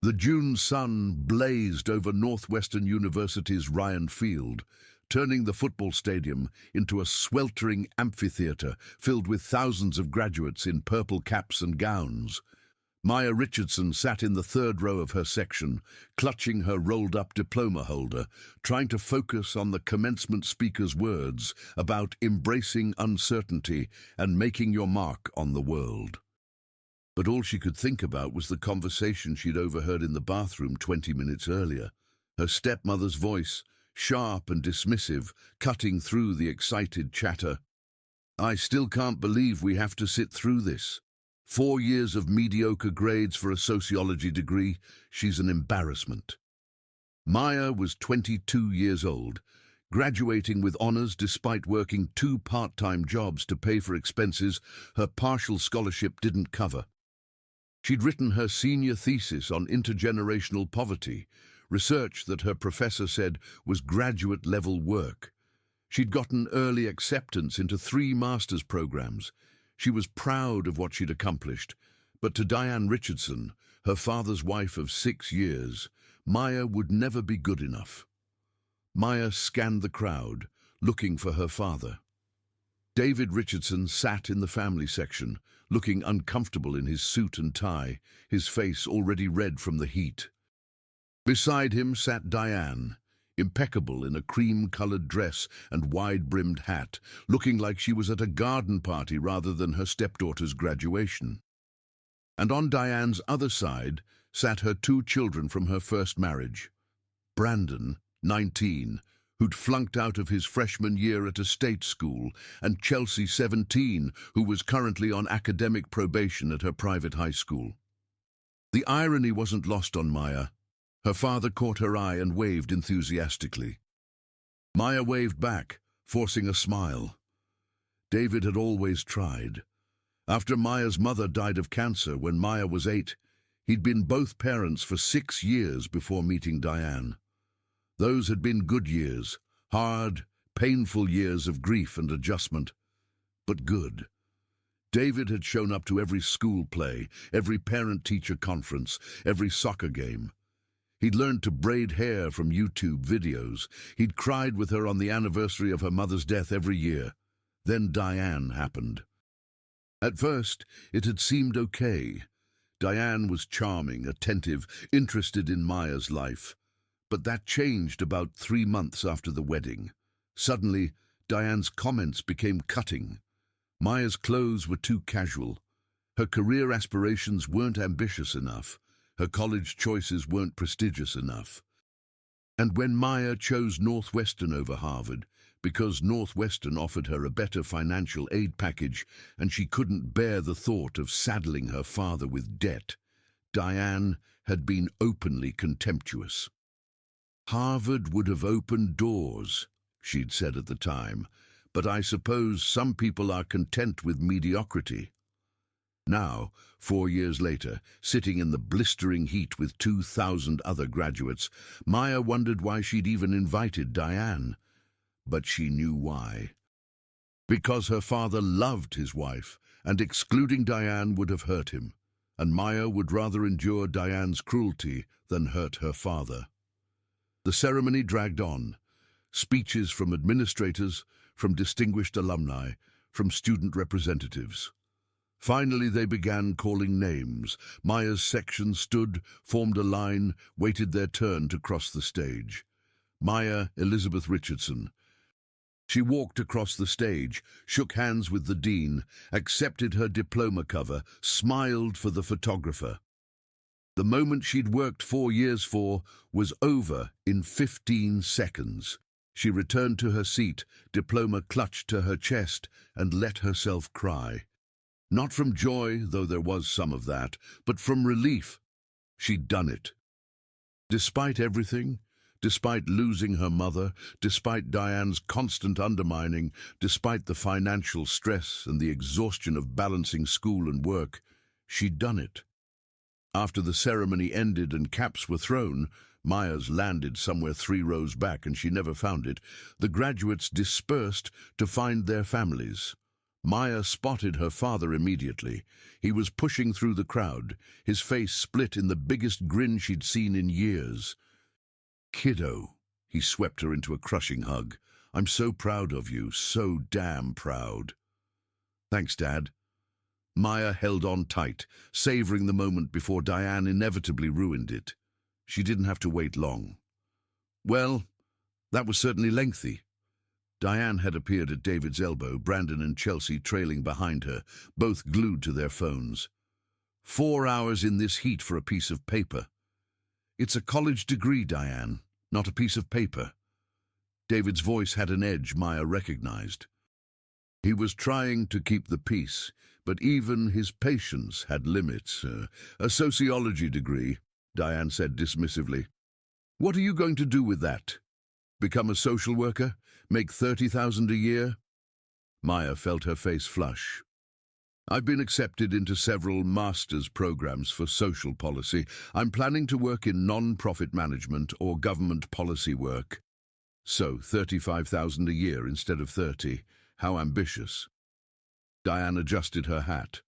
The June sun blazed over Northwestern University's Ryan Field, turning the football stadium into a sweltering amphitheater filled with thousands of graduates in purple caps and gowns. Maya Richardson sat in the third row of her section, clutching her rolled-up diploma holder, trying to focus on the commencement speaker's words about embracing uncertainty and making your mark on the world. But all she could think about was the conversation she'd overheard in the bathroom 20 minutes earlier. Her stepmother's voice, sharp and dismissive, cutting through the excited chatter. "I still can't believe we have to sit through this. 4 years of mediocre grades for a sociology degree. She's an embarrassment." Maya was 22 years old, graduating with honors despite working 2 part-time jobs to pay for expenses her partial scholarship didn't cover. She'd written her senior thesis on intergenerational poverty, research that her professor said was graduate-level work. She'd gotten early acceptance into 3 master's programs. She was proud of what she'd accomplished, but to Diane Richardson, her father's wife of 6 years, Maya would never be good enough. Maya scanned the crowd, looking for her father. David Richardson sat in the family section, looking uncomfortable in his suit and tie, his face already red from the heat. Beside him sat Diane, impeccable in a cream-colored dress and wide-brimmed hat, looking like she was at a garden party rather than her stepdaughter's graduation. And on Diane's other side sat her 2 children from her first marriage. Brandon, 19, who'd flunked out of his freshman year at a state school, and Chelsea, 17, who was currently on academic probation at her private high school. The irony wasn't lost on Maya. Her father caught her eye and waved enthusiastically. Maya waved back, forcing a smile. David had always tried. After Maya's mother died of cancer when Maya was 8, he'd been both parents for 6 years before meeting Diane. Those had been good years, hard, painful years of grief and adjustment, but good. David had shown up to every school play, every parent-teacher conference, every soccer game. He'd learned to braid hair from YouTube videos. He'd cried with her on the anniversary of her mother's death every year. Then Diane happened. At first, it had seemed okay. Diane was charming, attentive, interested in Maya's life. But that changed about 3 months after the wedding. Suddenly, Diane's comments became cutting. Maya's clothes were too casual. Her career aspirations weren't ambitious enough. Her college choices weren't prestigious enough. And when Maya chose Northwestern over Harvard, because Northwestern offered her a better financial aid package and she couldn't bear the thought of saddling her father with debt, Diane had been openly contemptuous. "Harvard would have opened doors," she'd said at the time, "but I suppose some people are content with mediocrity." Now, 4 years later, sitting in the blistering heat with 2,000 other graduates, Maya wondered why she'd even invited Diane. But she knew why. Because her father loved his wife, and excluding Diane would have hurt him, and Maya would rather endure Diane's cruelty than hurt her father. The ceremony dragged on. Speeches from administrators, from distinguished alumni, from student representatives. Finally, they began calling names. Maya's section stood, formed a line, waited their turn to cross the stage. Maya Elizabeth Richardson. She walked across the stage, shook hands with the dean, accepted her diploma cover, smiled for the photographer. The moment she'd worked 4 years for was over in 15 seconds. She returned to her seat, diploma clutched to her chest, and let herself cry. Not from joy, though there was some of that, but from relief. She'd done it. Despite everything, despite losing her mother, despite Diane's constant undermining, despite the financial stress and the exhaustion of balancing school and work, she'd done it. After the ceremony ended and caps were thrown, Maya's landed somewhere 3 rows back and she never found it, the graduates dispersed to find their families. Maya spotted her father immediately. He was pushing through the crowd, his face split in the biggest grin she'd seen in years. "Kiddo," he swept her into a crushing hug. "I'm so proud of you, so damn proud." "Thanks, Dad." Maya held on tight, savoring the moment before Diane inevitably ruined it. She didn't have to wait long. "Well, that was certainly lengthy." Diane had appeared at David's elbow, Brandon and Chelsea trailing behind her, both glued to their phones. 4 hours in this heat for a piece of paper. "It's a college degree, Diane, not a piece of paper." David's voice had an edge Maya recognized. He was trying to keep the peace, but even his patience had limits. "A sociology degree," Diane said dismissively. "What are you going to do with that? Become a social worker? Make 30,000 a year?" Maya felt her face flush. "I've been accepted into several master's programs for social policy. I'm planning to work in non-profit management or government policy work." "So, 35,000 a year instead of 30. How ambitious." Diane adjusted her hat.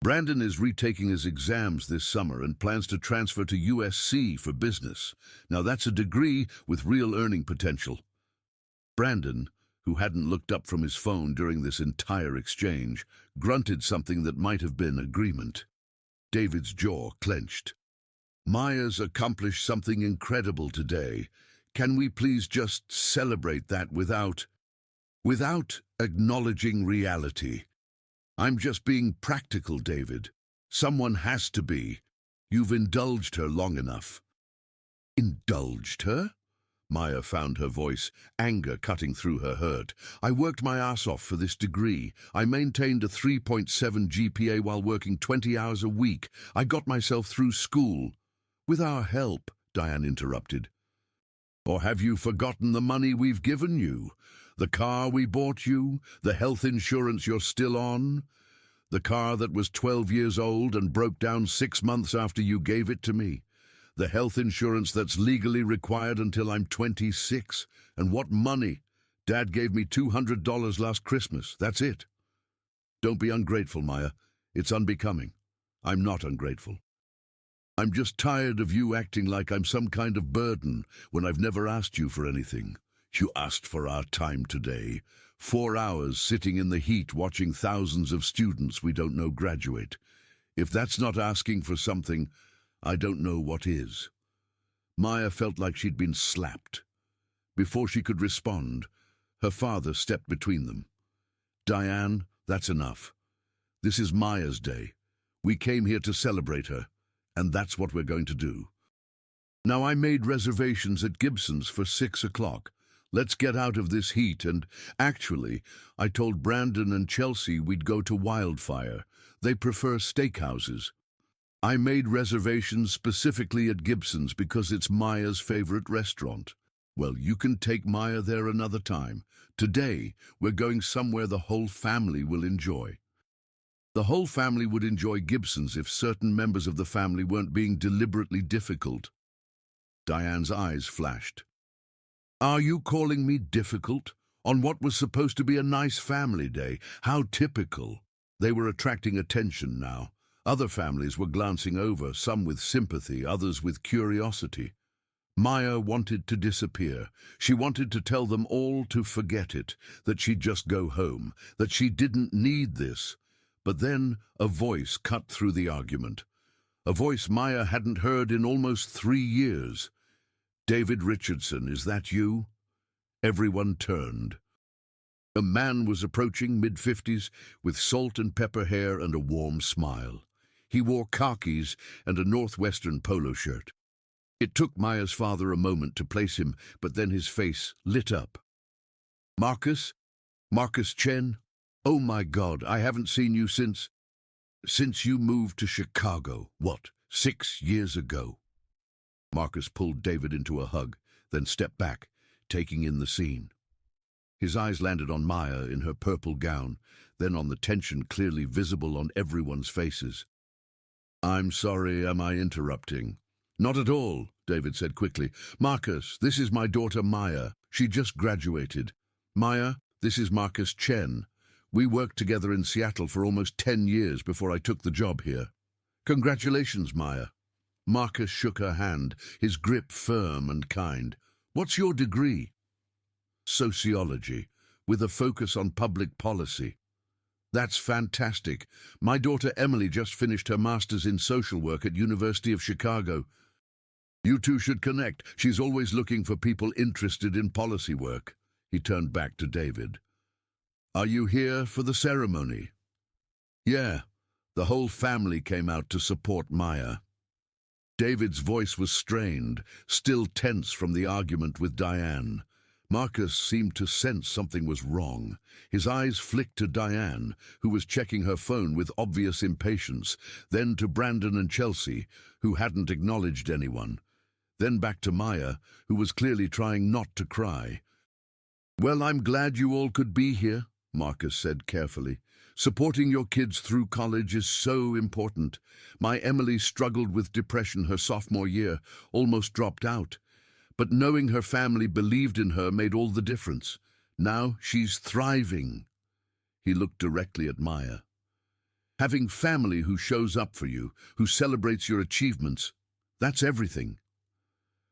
"Brandon is retaking his exams this summer and plans to transfer to USC for business. Now that's a degree with real earning potential." Brandon, who hadn't looked up from his phone during this entire exchange, grunted something that might have been agreement. David's jaw clenched. "Maya's accomplished something incredible today. Can we please just celebrate that without acknowledging reality?" "I'm just being practical, David. Someone has to be. You've indulged her long enough." "Indulged her?" Maya found her voice, anger cutting through her hurt. "I worked my ass off for this degree. I maintained a 3.7 GPA while working 20 hours a week. I got myself through school." "With our help," Diane interrupted. "Or have you forgotten the money we've given you? The car we bought you? The health insurance you're still on? The car that was 12 years old and broke down 6 months after you gave it to me? The health insurance that's legally required until I'm 26? And what money? Dad gave me $200 last Christmas. That's it." "Don't be ungrateful, Maya. It's unbecoming." "I'm not ungrateful. I'm just tired of you acting like I'm some kind of burden when I've never asked you for anything. You asked for our time today. 4 hours sitting in the heat watching thousands of students we don't know graduate. If that's not asking for something, I don't know what is." Maya felt like she'd been slapped. Before she could respond, her father stepped between them. "Diane, that's enough. This is Maya's day. We came here to celebrate her, and that's what we're going to do. Now, I made reservations at Gibson's for 6 o'clock. Let's get out of this heat, and actually, I told Brandon and Chelsea we'd go to Wildfire. They prefer steakhouses. I made reservations specifically at Gibson's because it's Maya's favorite restaurant. Well, you can take Maya there another time. Today, we're going somewhere the whole family will enjoy." The whole family would enjoy Gibson's if certain members of the family weren't being deliberately difficult. Diane's eyes flashed. "Are you calling me difficult? On what was supposed to be a nice family day? How typical." They were attracting attention now. Other families were glancing over, some with sympathy, others with curiosity. Maya wanted to disappear. She wanted to tell them all to forget it, that she'd just go home, that she didn't need this. But then a voice cut through the argument. A voice Maya hadn't heard in almost 3 years. "David Richardson, is that you?" Everyone turned. A man was approaching mid-50s with salt and pepper hair and a warm smile. He wore khakis and a Northwestern polo shirt. It took Maya's father a moment to place him, but then his face lit up. "Marcus? Marcus Chen? Oh my God, I haven't seen you since you moved to Chicago. What, 6 years ago?" Marcus pulled David into a hug, then stepped back, taking in the scene. His eyes landed on Maya in her purple gown, then on the tension clearly visible on everyone's faces. "I'm sorry, am I interrupting?" "Not at all," David said quickly. "Marcus, this is my daughter Maya. She just graduated. Maya, this is Marcus Chen. We worked together in Seattle for almost 10 years before I took the job here. Congratulations, Maya. Marcus shook her hand, his grip firm and kind. What's your degree? Sociology, with a focus on public policy. That's fantastic. My daughter Emily just finished her master's in social work at University of Chicago. You two should connect. She's always looking for people interested in policy work. He turned back to David. Are you here for the ceremony? Yeah, the whole family came out to support Maya. David's voice was strained, still tense from the argument with Diane. Marcus seemed to sense something was wrong. His eyes flicked to Diane, who was checking her phone with obvious impatience, then to Brandon and Chelsea, who hadn't acknowledged anyone, then back to Maya, who was clearly trying not to cry. Well, I'm glad you all could be here, Marcus said carefully. Supporting your kids through college is so important. My Emily struggled with depression her sophomore year, almost dropped out. But knowing her family believed in her made all the difference. Now she's thriving. He looked directly at Maya. Having family who shows up for you, who celebrates your achievements, that's everything.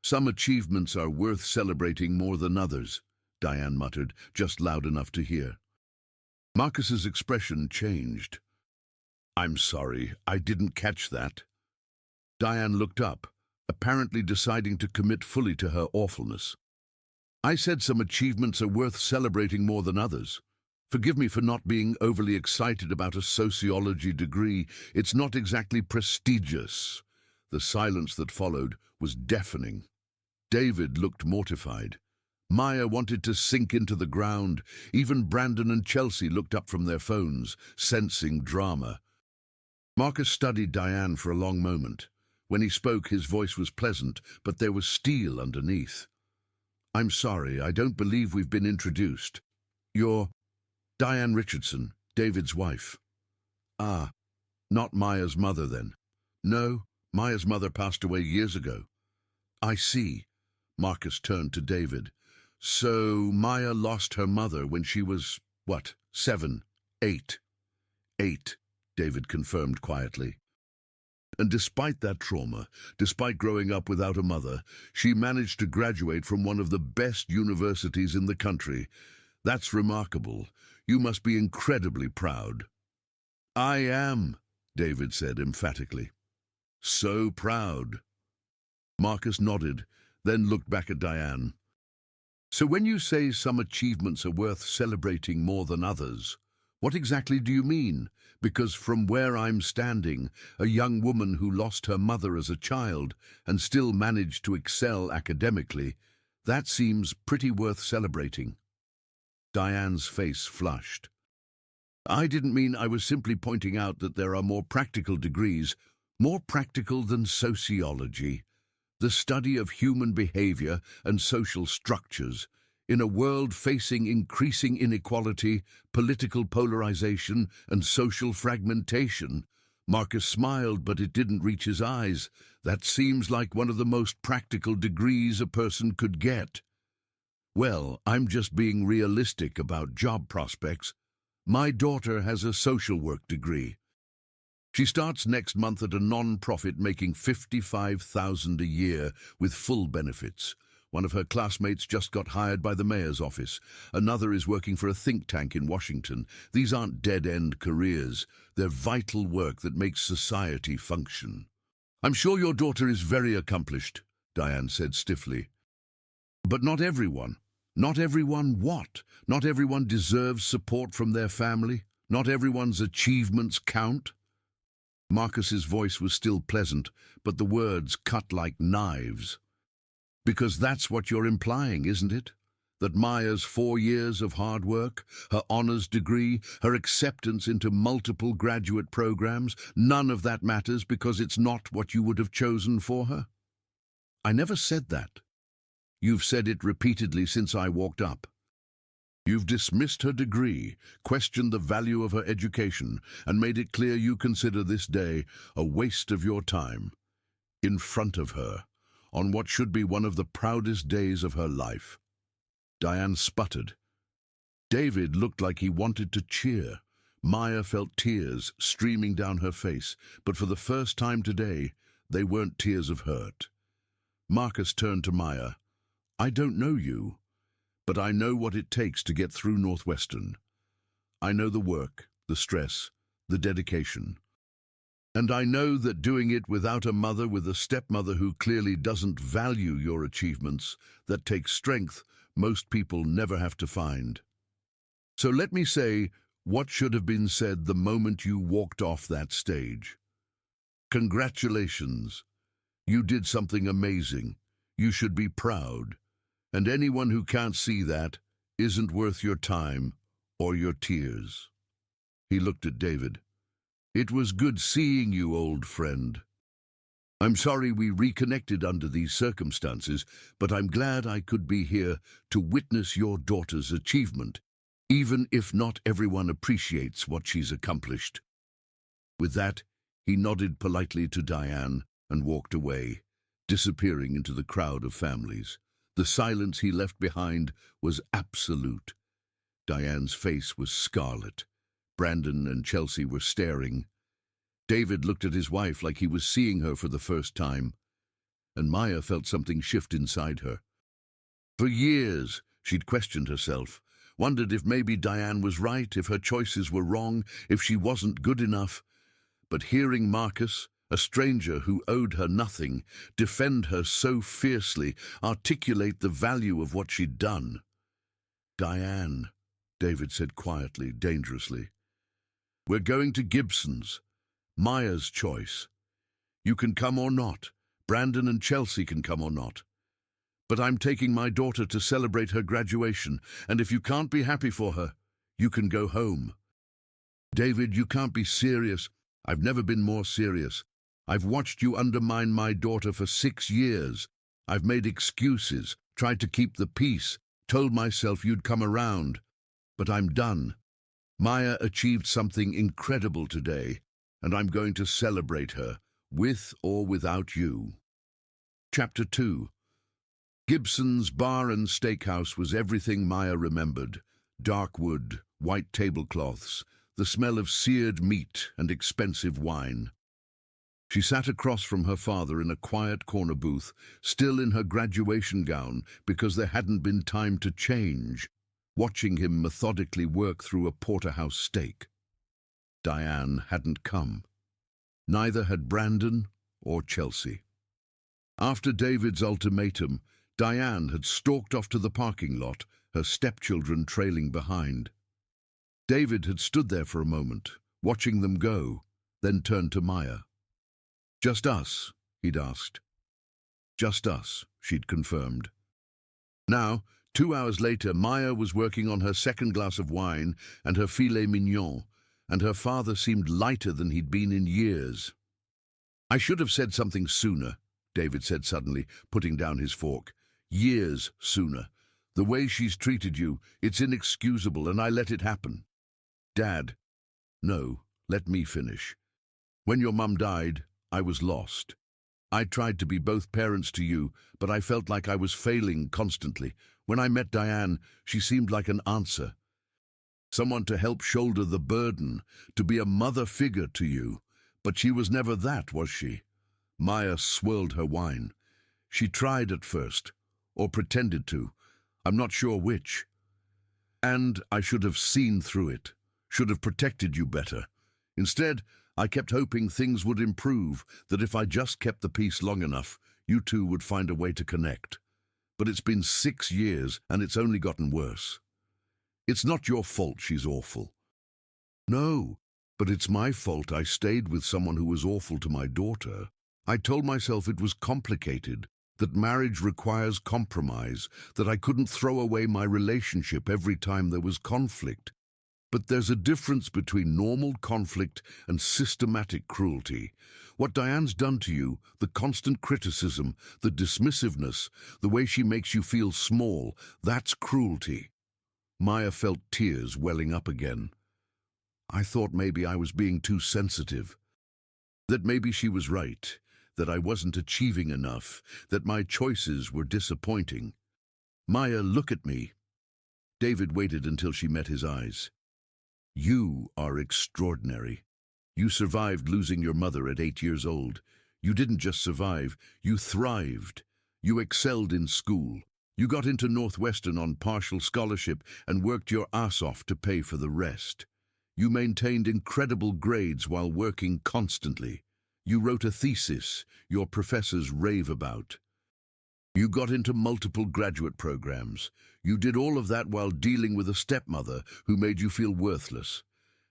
Some achievements are worth celebrating more than others, Diane muttered, just loud enough to hear. Marcus's expression changed. I'm sorry, I didn't catch that. Diane looked up, apparently deciding to commit fully to her awfulness. I said some achievements are worth celebrating more than others. Forgive me for not being overly excited about a sociology degree. It's not exactly prestigious. The silence that followed was deafening. David looked mortified. Maya wanted to sink into the ground. Even Brandon and Chelsea looked up from their phones, sensing drama. Marcus studied Diane for a long moment. When he spoke, his voice was pleasant, but there was steel underneath. I'm sorry, I don't believe we've been introduced. You're Diane Richardson, David's wife. Ah, not Maya's mother then. No, Maya's mother passed away years ago. I see. Marcus turned to David. So Maya lost her mother when she was, what, 7, 8? 8, David confirmed quietly. And despite that trauma, despite growing up without a mother, she managed to graduate from one of the best universities in the country. That's remarkable. You must be incredibly proud. I am, David said emphatically. So proud. Marcus nodded, then looked back at Diane. So when you say some achievements are worth celebrating more than others, what exactly do you mean? Because from where I'm standing, a young woman who lost her mother as a child and still managed to excel academically, that seems pretty worth celebrating. Diane's face flushed. I didn't mean, I was simply pointing out that there are more practical degrees, more practical than sociology. The study of human behavior and social structures in a world facing increasing inequality, political polarization, and social fragmentation. Marcus smiled, but it didn't reach his eyes. That seems like one of the most practical degrees a person could get. Well, I'm just being realistic about job prospects. My daughter has a social work degree. She starts next month at a non-profit making $55,000 a year with full benefits. One of her classmates just got hired by the mayor's office. Another is working for a think tank in Washington. These aren't dead-end careers. They're vital work that makes society function. I'm sure your daughter is very accomplished, Diane said stiffly. But not everyone. Not everyone what? Not everyone deserves support from their family. Not everyone's achievements count. Marcus's voice was still pleasant, but the words cut like knives. Because that's what you're implying, isn't it? That Maya's 4 years of hard work, her honors degree, her acceptance into multiple graduate programs, none of that matters because it's not what you would have chosen for her? I never said that. You've said it repeatedly since I walked up. You've dismissed her degree, questioned the value of her education, and made it clear you consider this day a waste of your time. In front of her, on what should be one of the proudest days of her life. Diane sputtered. David looked like he wanted to cheer. Maya felt tears streaming down her face, but for the first time today, they weren't tears of hurt. Marcus turned to Maya. "I don't know you, but I know what it takes to get through Northwestern. I know the work, the stress, the dedication. And I know that doing it without a mother, with a stepmother who clearly doesn't value your achievements, that takes strength most people never have to find. So let me say what should have been said the moment you walked off that stage. Congratulations. You did something amazing. You should be proud. And anyone who can't see that isn't worth your time or your tears." He looked at David. "It was good seeing you, old friend. I'm sorry we reconnected under these circumstances, but I'm glad I could be here to witness your daughter's achievement, even if not everyone appreciates what she's accomplished." With that, he nodded politely to Diane and walked away, disappearing into the crowd of families. The silence he left behind was absolute. Diane's face was scarlet. Brandon and Chelsea were staring. David looked at his wife like he was seeing her for the first time, and Maya felt something shift inside her. For years, she'd questioned herself, wondered if maybe Diane was right, if her choices were wrong, if she wasn't good enough. But hearing Marcus, a stranger who owed her nothing, defend her so fiercely, articulate the value of what she'd done. "Diane," David said quietly, dangerously, "we're going to Gibson's. Maya's choice. You can come or not. Brandon and Chelsea can come or not. But I'm taking my daughter to celebrate her graduation, and if you can't be happy for her, you can go home." "David, you can't be serious." "I've never been more serious. I've watched you undermine my daughter for 6 years. I've made excuses, tried to keep the peace, told myself you'd come around. But I'm done. Maya achieved something incredible today, and I'm going to celebrate her, with or without you." Chapter 2. Gibson's Bar and Steakhouse was everything Maya remembered. Dark wood, white tablecloths, the smell of seared meat and expensive wine. She sat across from her father in a quiet corner booth, still in her graduation gown because there hadn't been time to change, watching him methodically work through a porterhouse steak. Diane hadn't come. Neither had Brandon or Chelsea. After David's ultimatum, Diane had stalked off to the parking lot, her stepchildren trailing behind. David had stood there for a moment, watching them go, then turned to Maya. "Just us?" he'd asked. "Just us," she'd confirmed. Now, 2 hours later, Maya was working on her second glass of wine and her filet mignon, and her father seemed lighter than he'd been in years. "I should have said something sooner," David said suddenly, putting down his fork. "Years sooner. The way she's treated you, it's inexcusable, and I let it happen." "Dad." "No, let me finish. When your mum died, I was lost. I tried to be both parents to you, but I felt like I was failing constantly. When I met Diane, she seemed like an answer. Someone to help shoulder the burden, to be a mother figure to you. But she was never that, was she?" Maya swirled her wine. "She tried at first, or pretended to. I'm not sure which. And I should have seen through it, should have protected you better. Instead, I kept hoping things would improve, that if I just kept the peace long enough, you two would find a way to connect. But it's been 6 years, and it's only gotten worse. It's not your fault she's awful." "No, but it's my fault I stayed with someone who was awful to my daughter. I told myself it was complicated, that marriage requires compromise, that I couldn't throw away my relationship every time there was conflict. But there's a difference between normal conflict and systematic cruelty. What Diane's done to you, the constant criticism, the dismissiveness, the way she makes you feel small, that's cruelty." Maya felt tears welling up again. "I thought maybe I was being too sensitive. That maybe she was right, that I wasn't achieving enough, that my choices were disappointing. Maya, look at me. David waited until she met his eyes. You are extraordinary. You survived losing your mother at 8 years old. You didn't just survive, you thrived. You excelled in school. You got into Northwestern on partial scholarship and worked your ass off to pay for the rest. You maintained incredible grades while working constantly. You wrote a thesis your professors rave about. You got into multiple graduate programs. You did all of that while dealing with a stepmother who made you feel worthless.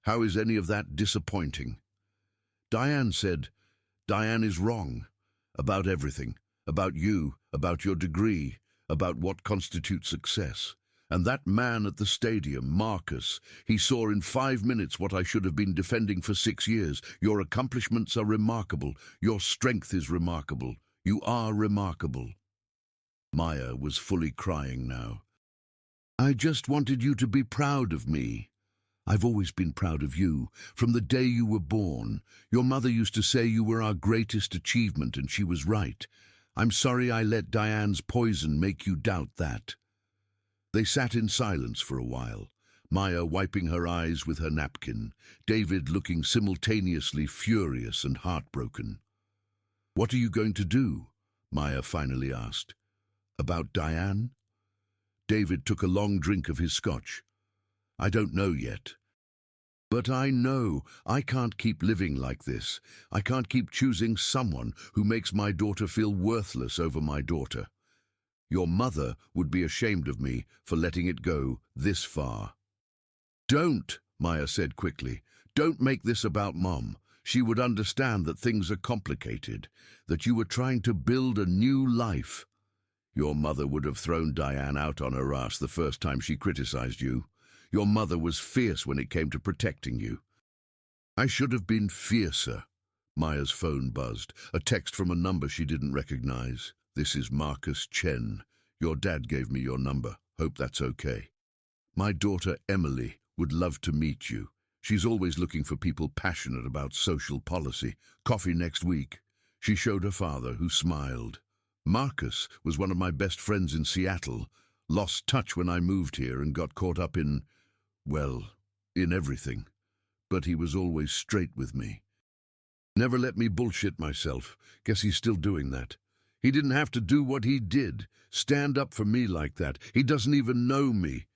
How is any of that disappointing? Diane said, Diane is wrong. About everything. About you, about your degree, about what constitutes success. And that man at the stadium, Marcus, he saw in 5 minutes what I should have been defending for 6 years. Your accomplishments are remarkable. Your strength is remarkable. You are remarkable. Maya was fully crying now. I just wanted you to be proud of me. I've always been proud of you, from the day you were born. Your mother used to say you were our greatest achievement, and she was right. I'm sorry I let Diane's poison make you doubt that. They sat in silence for a while, Maya wiping her eyes with her napkin, David looking simultaneously furious and heartbroken. What are you going to do? Maya finally asked. About Diane? David took a long drink of his scotch. I don't know yet. But I know I can't keep living like this. I can't keep choosing someone who makes my daughter feel worthless over my daughter. Your mother would be ashamed of me for letting it go this far. Don't, Maya said quickly. Don't make this about Mom. She would understand that things are complicated, that you were trying to build a new life. Your mother would have thrown Diane out on her ass the first time she criticized you. Your mother was fierce when it came to protecting you. I should have been fiercer. Maya's phone buzzed, a text from a number she didn't recognize. This is Marcus Chen. Your dad gave me your number. Hope that's okay. My daughter Emily would love to meet you. She's always looking for people passionate about social policy. Coffee next week. She showed her father, who smiled. Marcus was one of my best friends in Seattle. Lost touch when I moved here and got caught up in everything. But he was always straight with me. Never let me bullshit myself. Guess he's still doing that. He didn't have to do what he did. Stand up for me like that. He doesn't even know me.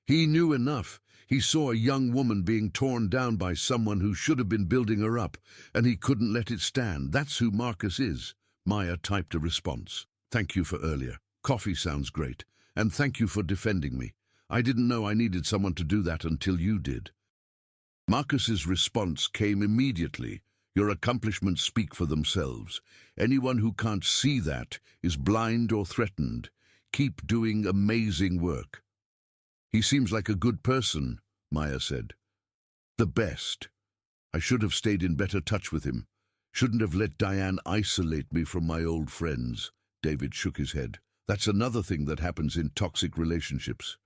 He knew enough. He saw a young woman being torn down by someone who should have been building her up, and he couldn't let it stand. That's who Marcus is. Maya typed a response. Thank you for earlier. Coffee sounds great. And thank you for defending me. I didn't know I needed someone to do that until you did. Marcus's response came immediately. Your accomplishments speak for themselves. Anyone who can't see that is blind or threatened. Keep doing amazing work. He seems like a good person, Maya said. The best. I should have stayed in better touch with him. Shouldn't have let Diane isolate me from my old friends. David shook his head. That's another thing that happens in toxic relationships.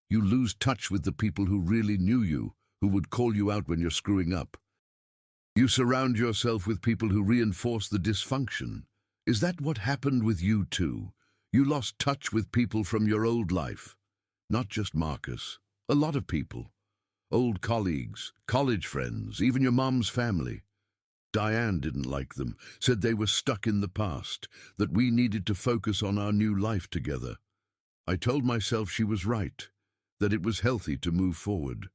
You lose touch with the people who really knew you, who would call you out when you're screwing up. You surround yourself with people who reinforce the dysfunction. Is that what happened with you too? You lost touch with people from your old life. Not just Marcus. A lot of people. Old colleagues, college friends, even your mom's family. Diane didn't like them, said they were stuck in the past, that we needed to focus on our new life together. I told myself she was right, that it was healthy to move forward.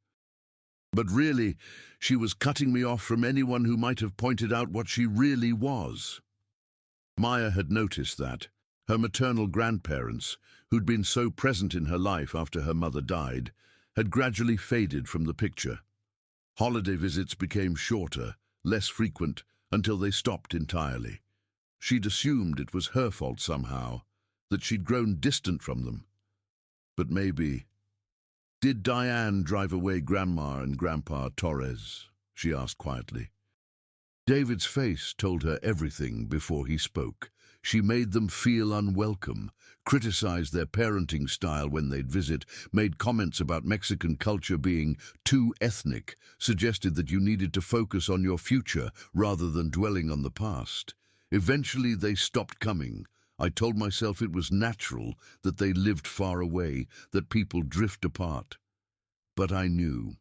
But really, she was cutting me off from anyone who might have pointed out what she really was. Maya had noticed that. Her maternal grandparents, who'd been so present in her life after her mother died, had gradually faded from the picture. Holiday visits became shorter, less frequent, until they stopped entirely. She'd assumed it was her fault somehow, that she'd grown distant from them. But maybe... Did Diane drive away Grandma and Grandpa Torres? She asked quietly. David's face told her everything before he spoke. She made them feel unwelcome, criticized their parenting style when they'd visit, made comments about Mexican culture being too ethnic, suggested that you needed to focus on your future rather than dwelling on the past. Eventually they stopped coming. I told myself it was natural that they lived far away, that people drift apart. But I knew.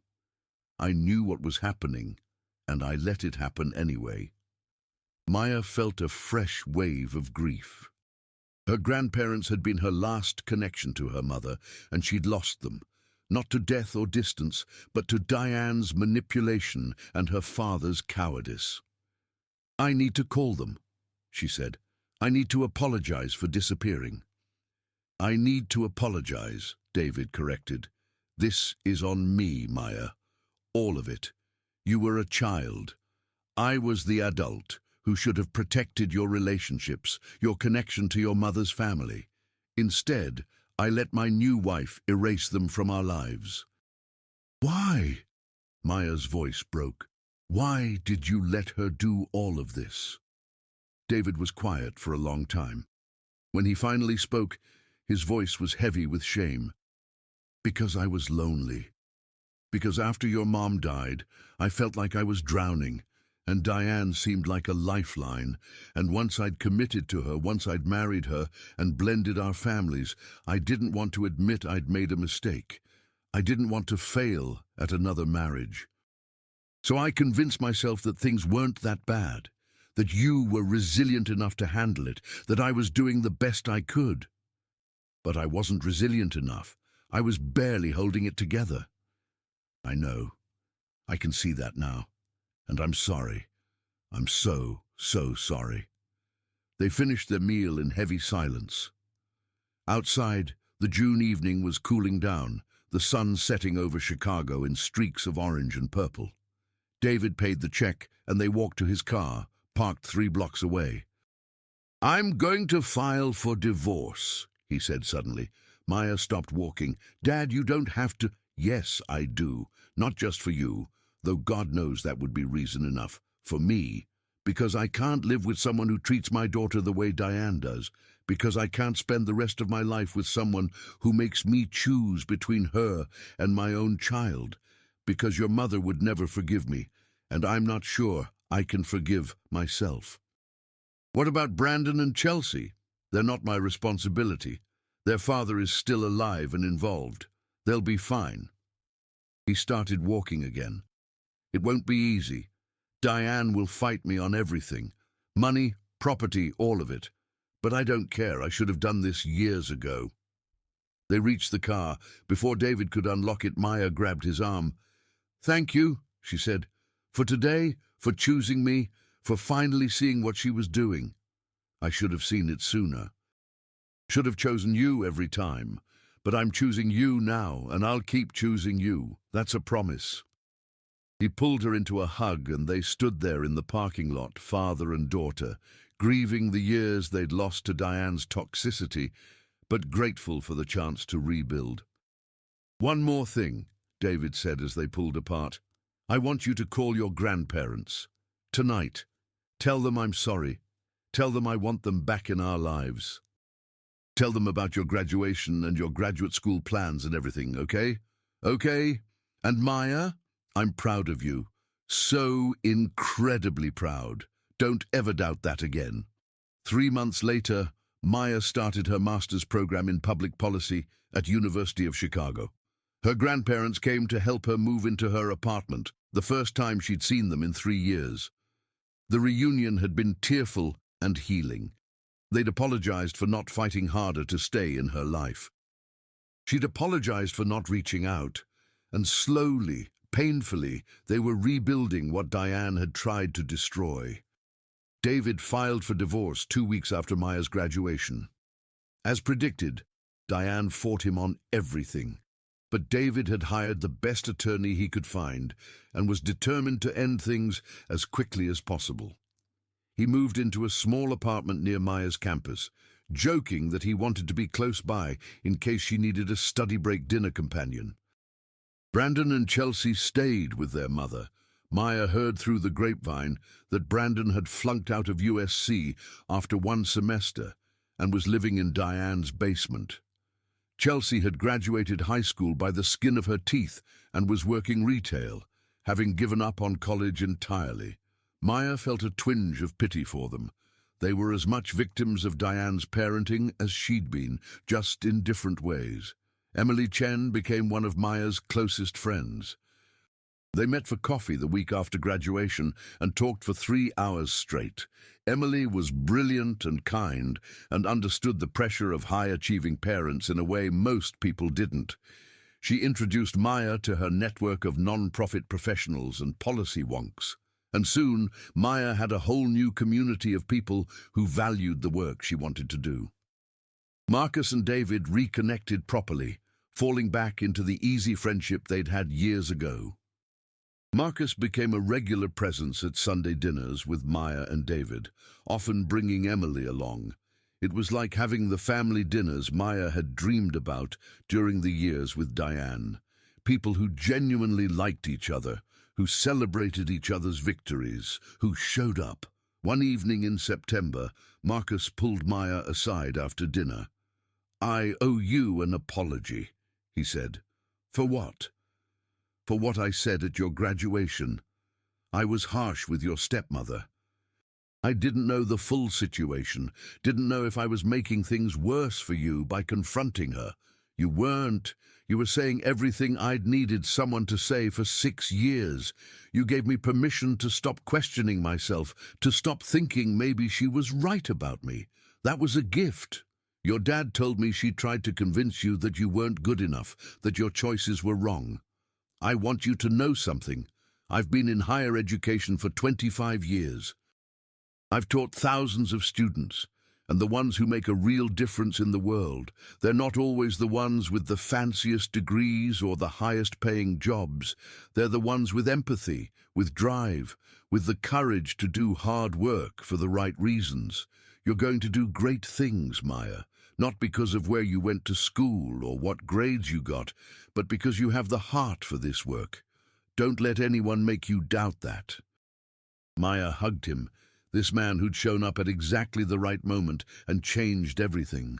I knew what was happening, and I let it happen anyway. Maya felt a fresh wave of grief. Her grandparents had been her last connection to her mother, and she'd lost them, not to death or distance, but to Diane's manipulation and her father's cowardice. "I need to call them," she said. "I need to apologize for disappearing." "I need to apologize," David corrected. "This is on me, Maya. All of it. You were a child. I was the adult who should have protected your relationships, your connection to your mother's family. Instead, I let my new wife erase them from our lives." "Why?" Maya's voice broke. "Why did you let her do all of this?" David was quiet for a long time. When he finally spoke, his voice was heavy with shame. "Because I was lonely. Because after your mom died, I felt like I was drowning, and Diane seemed like a lifeline, and once I'd committed to her, once I'd married her and blended our families, I didn't want to admit I'd made a mistake. I didn't want to fail at another marriage. So I convinced myself that things weren't that bad, that you were resilient enough to handle it, that I was doing the best I could. But I wasn't resilient enough. I was barely holding it together. I know. I can see that now. And I'm sorry. I'm so sorry." They finished their meal in heavy silence. Outside, the June evening was cooling down, the sun setting over Chicago in streaks of orange and purple. David paid the check, and they walked to his car, parked 3 blocks away. "I'm going to file for divorce," he said suddenly. Maya stopped walking. "Dad, you don't have to—" "Yes, I do. Not just for you, though God knows that would be reason enough. For me. Because I can't live with someone who treats my daughter the way Diane does. Because I can't spend the rest of my life with someone who makes me choose between her and my own child. Because your mother would never forgive me, and I'm not sure I can forgive myself." "What about Brandon and Chelsea? They're not my responsibility. Their father is still alive and involved. They'll be fine." He started walking again. "It won't be easy. Diane will fight me on everything. Money, property, all of it. But I don't care. I should have done this years ago." They reached the car. Before David could unlock it, Maya grabbed his arm. "Thank you," she said, "for today, for choosing me, for finally seeing what she was doing. I should have seen it sooner. Should have chosen you every time. But I'm choosing you now, and I'll keep choosing you. That's a promise." He pulled her into a hug, and they stood there in the parking lot, father and daughter, grieving the years they'd lost to Diane's toxicity, but grateful for the chance to rebuild. "One more thing," David said as they pulled apart. "I want you to call your grandparents. Tonight. Tell them I'm sorry. Tell them I want them back in our lives. Tell them about your graduation and your graduate school plans and everything, okay? Okay? And Maya, I'm proud of you. So incredibly proud. Don't ever doubt that again." 3 months later, Maya started her master's program in public policy at University of Chicago. Her grandparents came to help her move into her apartment, the first time she'd seen them in 3 years. The reunion had been tearful and healing. They'd apologized for not fighting harder to stay in her life. She'd apologized for not reaching out, and slowly, painfully, they were rebuilding what Diane had tried to destroy. David filed for divorce 2 weeks after Maya's graduation. As predicted, Diane fought him on everything. But David had hired the best attorney he could find and was determined to end things as quickly as possible. He moved into a small apartment near Maya's campus, joking that he wanted to be close by in case she needed a study break dinner companion. Brandon and Chelsea stayed with their mother. Maya heard through the grapevine that Brandon had flunked out of USC after 1 semester and was living in Diane's basement. Chelsea had graduated high school by the skin of her teeth and was working retail, having given up on college entirely. Maya felt a twinge of pity for them. They were as much victims of Diane's parenting as she'd been, just in different ways. Emily Chen became one of Maya's closest friends. They met for coffee the week after graduation and talked for 3 hours straight. Emily was brilliant and kind and understood the pressure of high-achieving parents in a way most people didn't. She introduced Maya to her network of non-profit professionals and policy wonks. And soon, Maya had a whole new community of people who valued the work she wanted to do. Marcus and David reconnected properly, falling back into the easy friendship they'd had years ago. Marcus became a regular presence at Sunday dinners with Maya and David, often bringing Emily along. It was like having the family dinners Maya had dreamed about during the years with Diane. People who genuinely liked each other, who celebrated each other's victories, who showed up. One evening in September, Marcus pulled Maya aside after dinner. "I owe you an apology," he said. "For what?" "For what I said at your graduation. I was harsh with your stepmother. I didn't know the full situation, didn't know if I was making things worse for you by confronting her. You weren't. You were saying everything I'd needed someone to say for 6 years. You gave me permission to stop questioning myself, to stop thinking maybe she was right about me. That was a gift. Your dad told me she tried to convince you that you weren't good enough, that your choices were wrong. I want you to know something. I've been in higher education for 25 years. I've taught thousands of students, and the ones who make a real difference in the world, they're not always the ones with the fanciest degrees or the highest paying jobs. They're the ones with empathy, with drive, with the courage to do hard work for the right reasons. You're going to do great things, Maya, not because of where you went to school or what grades you got, but because you have the heart for this work. Don't let anyone make you doubt that." Maya hugged him, this man who'd shown up at exactly the right moment and changed everything.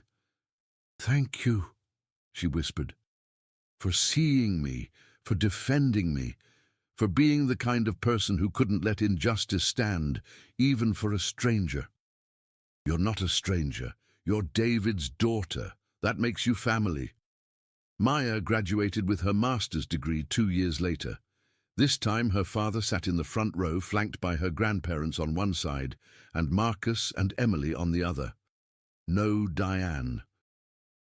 "Thank you," she whispered, "for seeing me, for defending me, for being the kind of person who couldn't let injustice stand, even for a stranger." "You're not a stranger. You're David's daughter. That makes you family." Maya graduated with her master's degree 2 years later. This time her father sat in the front row, flanked by her grandparents on one side and Marcus and Emily on the other. No Diane.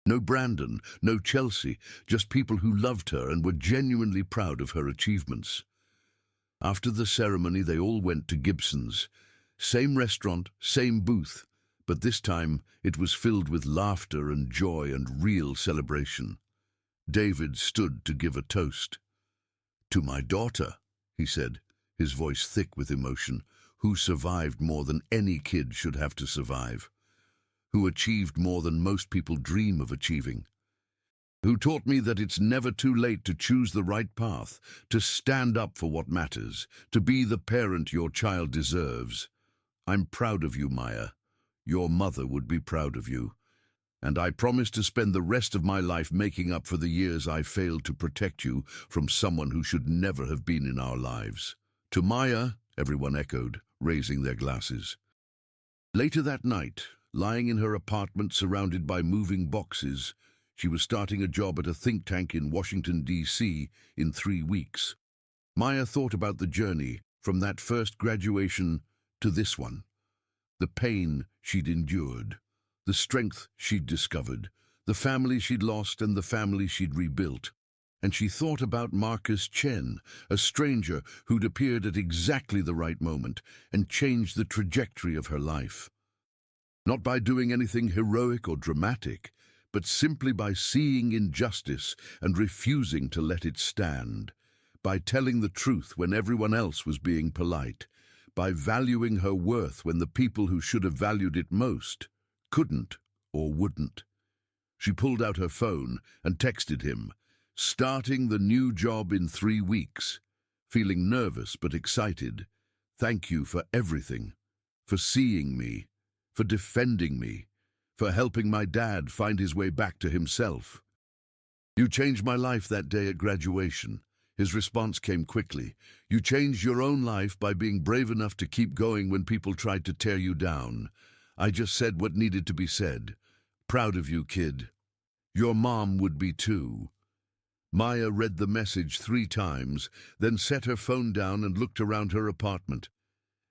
No Brandon, no Chelsea, just people who loved her and were genuinely proud of her achievements. After the ceremony, they all went to Gibson's. Same restaurant, same booth, but this time it was filled with laughter and joy and real celebration. David stood to give a toast. "To my daughter," he said, his voice thick with emotion, "who survived more than any kid should have to survive, who achieved more than most people dream of achieving, who taught me that it's never too late to choose the right path, to stand up for what matters, to be the parent your child deserves. I'm proud of you, Maya. Your mother would be proud of you. And I promise to spend the rest of my life making up for the years I failed to protect you from someone who should never have been in our lives." "To Maya," everyone echoed, raising their glasses. Later that night, lying in her apartment surrounded by moving boxes, she was starting a job at a think tank in Washington, D.C. in 3 weeks. Maya thought about the journey from that first graduation to this one. The pain she'd endured, the strength she'd discovered, the family she'd lost and the family she'd rebuilt. And she thought about Marcus Chen, a stranger who'd appeared at exactly the right moment and changed the trajectory of her life. Not by doing anything heroic or dramatic, but simply by seeing injustice and refusing to let it stand, by telling the truth when everyone else was being polite, by valuing her worth when the people who should have valued it most couldn't or wouldn't. She pulled out her phone and texted him, starting the new job in 3 weeks, feeling nervous but excited. "Thank you for everything, for seeing me, for defending me, for helping my dad find his way back to himself. You changed my life that day at graduation." His response came quickly. "You changed your own life by being brave enough to keep going when people tried to tear you down. I just said what needed to be said. Proud of you, kid. Your mom would be too." Maya read the message 3 times, then set her phone down and looked around her apartment.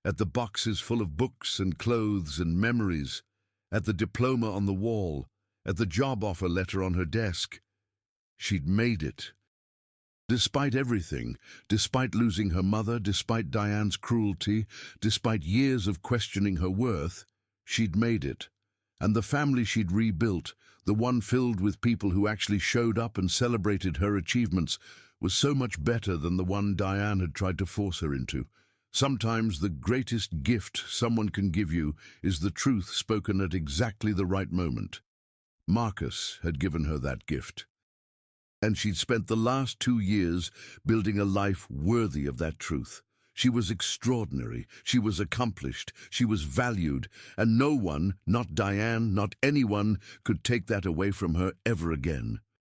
At the boxes full of books and clothes and memories, at the diploma on the wall, at the job offer letter on her desk. She'd made it. Despite everything, despite losing her mother, despite Diane's cruelty, despite years of questioning her worth, she'd made it. And the family she'd rebuilt, the one filled with people who actually showed up and celebrated her achievements, was so much better than the one Diane had tried to force her into. Sometimes the greatest gift someone can give you is the truth spoken at exactly the right moment. Marcus had given her that gift. And she'd spent the last 2 years building a life worthy of that truth. She was extraordinary, she was accomplished, she was valued, and no one, not Diane, not anyone, could take that away from her ever again.